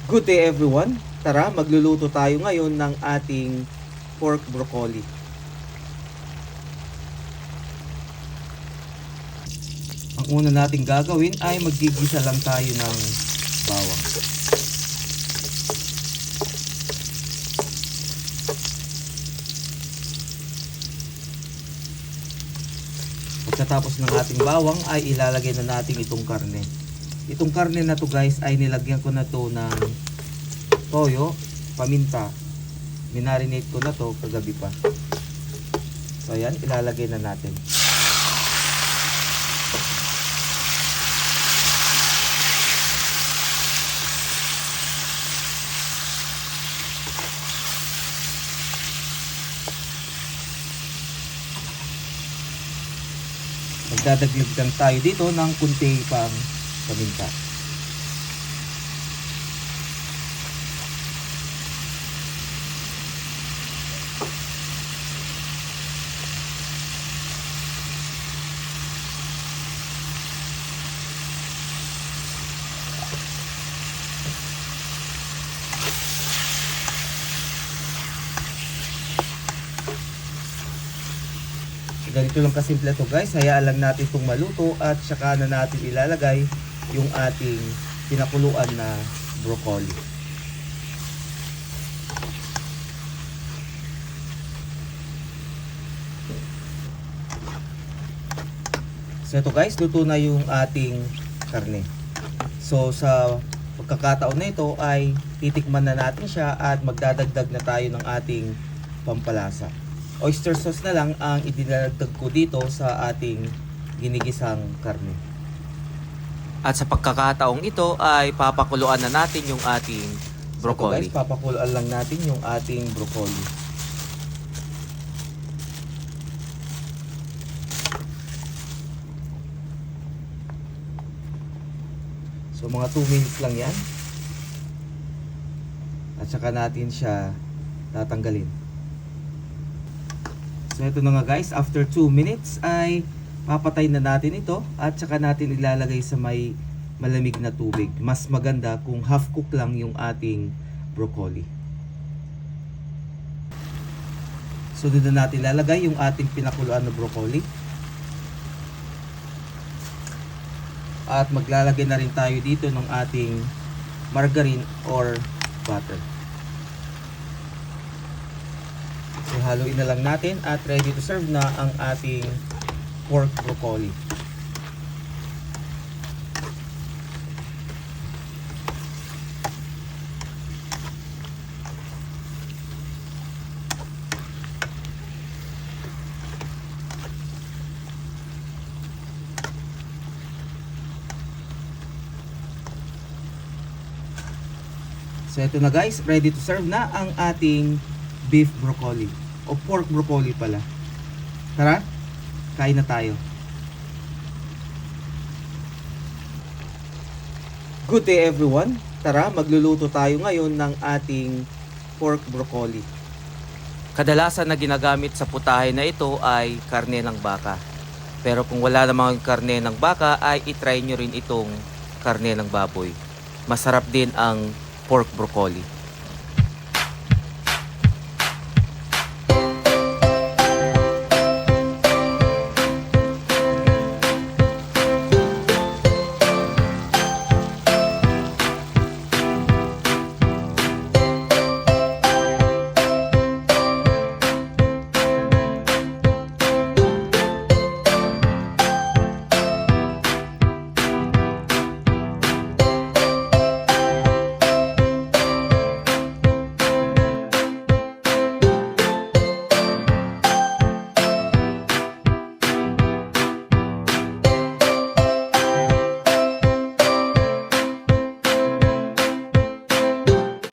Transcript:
Good day everyone! Tara, magluluto tayo ngayon ng ating pork broccoli. Ang una nating gagawin ay maggigisa lang tayo ng bawang. Pagkatapos ng ating bawang ay ilalagay na natin itong karne. Itong karne na to guys ay nilagyan ko na to ng toyo, paminta. Minarinate ko na to kagabi pa. So ayan, ilalagay na natin. Magdadagdag lang tayo dito ng kunti pang paminta. Ganito lang kasimple to guys, hayaan lang natin itong maluto at saka na natin ilalagay yung ating pinakuluan na broccoli. So ito guys, luto na yung ating karne. So sa pagkakataon na ito ay titikman na natin siya at magdadagdag na tayo ng ating pampalasa. Oyster sauce na lang ang idinadagdag ko dito sa ating ginigisang karne. At sa pagkakataong ito ay papakuluan na natin yung ating broccoli. So guys, papakuluan lang natin yung ating broccoli. So mga 2 minutes lang yan. At saka natin siya tatanggalin. So ito na nga guys, after 2 minutes ay papatay na natin ito at saka natin ilalagay sa may malamig na tubig. Mas maganda kung half cook lang yung ating broccoli. So dito natin ilalagay yung ating pinakuluan na broccoli. At maglalagay na rin tayo dito ng ating margarine or butter. So haluin na lang natin at ready to serve na ang ating pork broccoli. So ito na guys, ready to serve na ang ating beef broccoli o pork broccoli pala. Tara, kain na tayo. Good day everyone. Tara, magluluto tayo ngayon ng ating pork broccoli. Kadalasan na ginagamit sa putahe na ito ay karne ng baka. Pero kung wala namang karne ng baka ay itry nyo rin itong karne ng baboy. Masarap din ang pork broccoli.